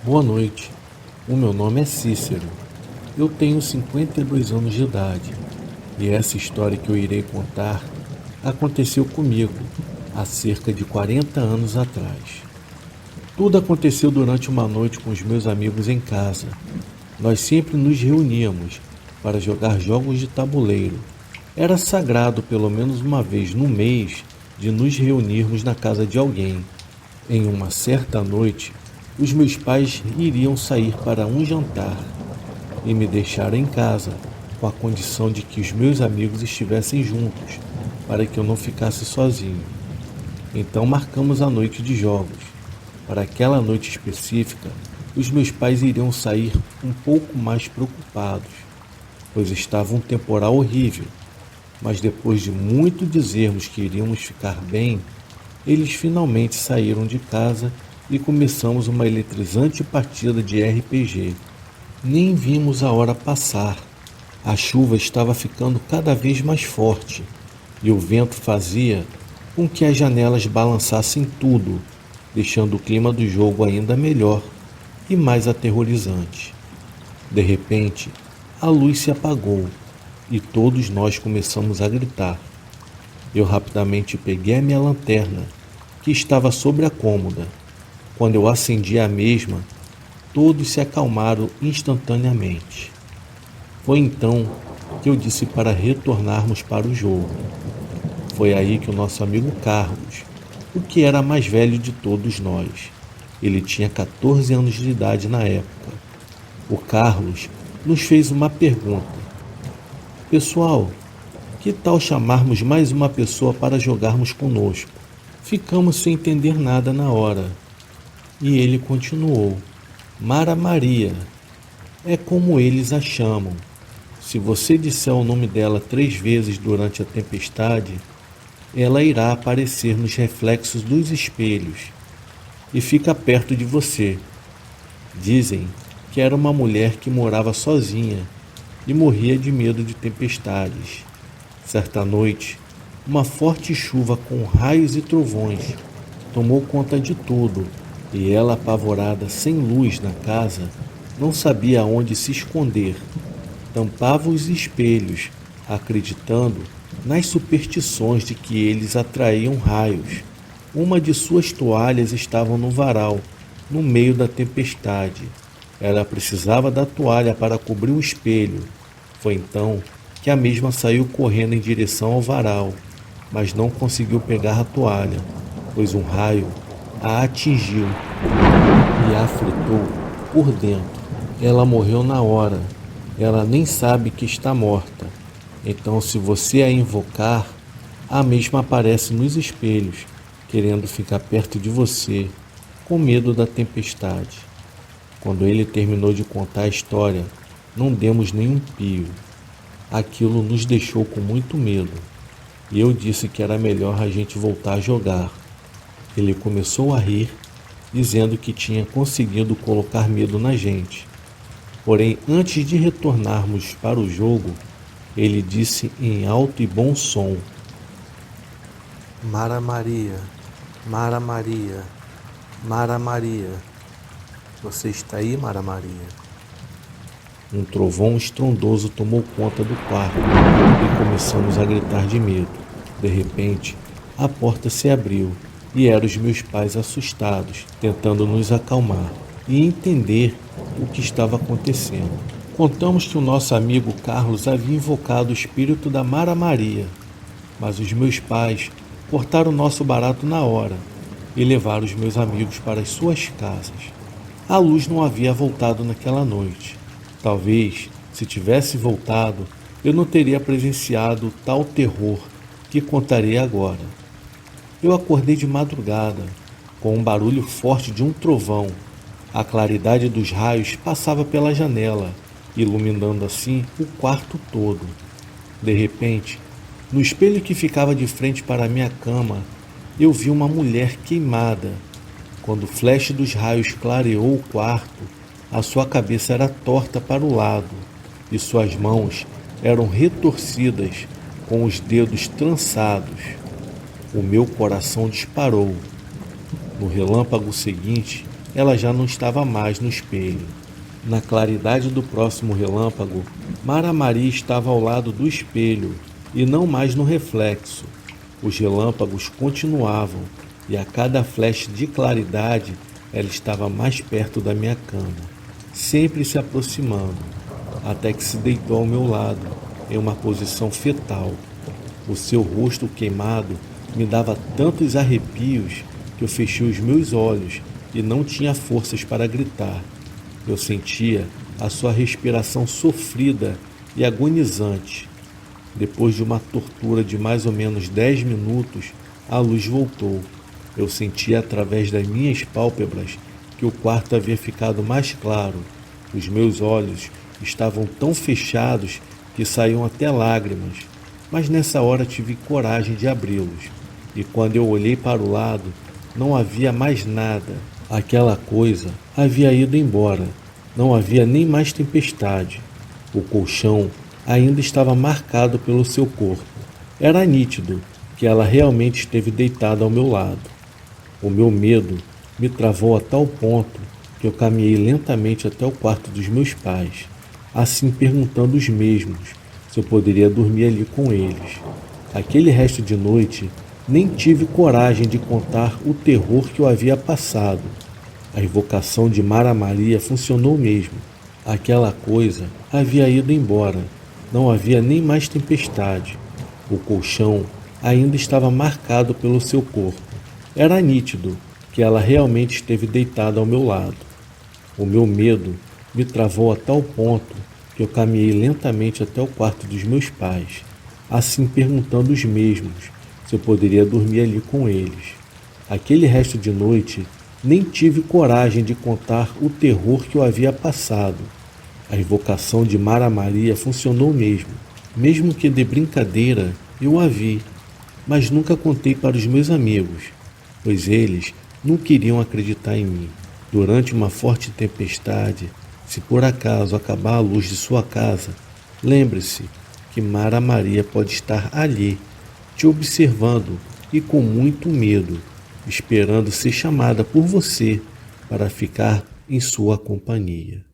Boa noite, o meu nome é Cícero. Eu tenho 52 anos de idade e essa história que eu irei contar aconteceu comigo há cerca de 40 anos atrás. Tudo aconteceu durante uma noite com os meus amigos em casa. Nós sempre nos reuníamos para jogar jogos de tabuleiro. Era sagrado pelo menos uma vez no mês de nos reunirmos na casa de alguém. Em uma certa noite, os meus pais iriam sair para um jantar e me deixaram em casa, com a condição de que os meus amigos estivessem juntos, para que eu não ficasse sozinho. Então marcamos a noite de jogos. Para aquela noite específica, os meus pais iriam sair um pouco mais preocupados, pois estava um temporal horrível. Mas depois de muito dizermos que iríamos ficar bem, eles finalmente saíram de casa e começamos uma eletrizante partida de RPG. Nem vimos a hora passar. A chuva estava ficando cada vez mais forte e o vento fazia com que as janelas balançassem tudo, deixando o clima do jogo ainda melhor e mais aterrorizante. De repente, a luz se apagou e todos nós começamos a gritar. Eu rapidamente peguei a minha lanterna, que estava sobre a cômoda. Quando eu acendi a mesma, todos se acalmaram instantaneamente. Foi então que eu disse para retornarmos para o jogo. Foi aí que o nosso amigo Carlos, o que era mais velho de todos nós, ele tinha 14 anos de idade na época. O Carlos nos fez uma pergunta. Pessoal, que tal chamarmos mais uma pessoa para jogarmos conosco? Ficamos sem entender nada na hora. E ele continuou. Mara Maria. É como eles a chamam. Se você disser o nome dela 3 vezes durante a tempestade, ela irá aparecer nos reflexos dos espelhos e fica perto de você. Dizem que era uma mulher que morava sozinha e morria de medo de tempestades. Certa noite, uma forte chuva com raios e trovões tomou conta de tudo e ela, apavorada, sem luz na casa, não sabia aonde se esconder. Tampava os espelhos, acreditando nas superstições de que eles atraíam raios. Uma de suas toalhas estava no varal, no meio da tempestade. Ela precisava da toalha para cobrir o espelho. Foi então que a mesma saiu correndo em direção ao varal, mas não conseguiu pegar a toalha, pois um raio a atingiu e a fritou por dentro. Ela morreu na hora. Ela nem sabe que está morta. Então, se você a invocar, a mesma aparece nos espelhos, querendo ficar perto de você, com medo da tempestade. Quando ele terminou de contar a história, não demos nenhum pio. Aquilo nos deixou com muito medo, e eu disse que era melhor a gente voltar a jogar. Ele começou a rir, dizendo que tinha conseguido colocar medo na gente. Porém, antes de retornarmos para o jogo, ele disse em alto e bom som: Mara Maria, Mara Maria, Mara Maria. Você está aí, Mara Maria? Um trovão estrondoso tomou conta do quarto e começamos a gritar de medo. De repente, a porta se abriu e eram os meus pais assustados, tentando nos acalmar e entender o que estava acontecendo. Contamos que o nosso amigo Carlos havia invocado o espírito da Mara Maria, mas os meus pais cortaram o nosso barato na hora e levaram os meus amigos para as suas casas. A luz não havia voltado naquela noite. Talvez, se tivesse voltado, eu não teria presenciado tal terror que contarei agora. Eu acordei de madrugada, com um barulho forte de um trovão. A claridade dos raios passava pela janela, iluminando assim o quarto todo. De repente, no espelho que ficava de frente para a minha cama, eu vi uma mulher queimada. Quando o flash dos raios clareou o quarto, a sua cabeça era torta para o lado e suas mãos eram retorcidas com os dedos trançados. O meu coração disparou. No relâmpago seguinte, ela já não estava mais no espelho. Na claridade do próximo relâmpago, Mara Maria estava ao lado do espelho e não mais no reflexo. Os relâmpagos continuavam e a cada flash de claridade ela estava mais perto da minha cama, sempre se aproximando, até que se deitou ao meu lado, em uma posição fetal. O seu rosto queimado me dava tantos arrepios que eu fechei os meus olhos e não tinha forças para gritar. Eu sentia a sua respiração sofrida e agonizante. Depois de uma tortura de mais ou menos 10 minutos, a luz voltou. Eu sentia através das minhas pálpebras que o quarto havia ficado mais claro. Os meus olhos estavam tão fechados que saíam até lágrimas, mas nessa hora tive coragem de abri-los. E quando eu olhei para o lado, não havia mais nada. Aquela coisa havia ido embora. Não havia nem mais tempestade. O colchão ainda estava marcado pelo seu corpo. Era nítido que ela realmente esteve deitada ao meu lado. O meu medo me travou a tal ponto que eu caminhei lentamente até o quarto dos meus pais, assim perguntando os mesmos se eu poderia dormir ali com eles. Aquele resto de noite, nem tive coragem de contar o terror que eu havia passado. A invocação de Mara Maria funcionou mesmo. Aquela coisa havia ido embora. Não havia nem mais tempestade. O colchão ainda estava marcado pelo seu corpo. Era nítido que ela realmente esteve deitada ao meu lado. O meu medo me travou a tal ponto que eu caminhei lentamente até o quarto dos meus pais, assim perguntando os mesmos se eu poderia dormir ali com eles. Aquele resto de noite, nem tive coragem de contar o terror que eu havia passado. A invocação de Mara Maria funcionou mesmo, mesmo que de brincadeira eu a vi, mas nunca contei para os meus amigos, pois eles não queriam acreditar em mim. Durante uma forte tempestade, se por acaso acabar a luz de sua casa, lembre-se que Mara Maria pode estar ali, te observando e com muito medo, esperando ser chamada por você para ficar em sua companhia.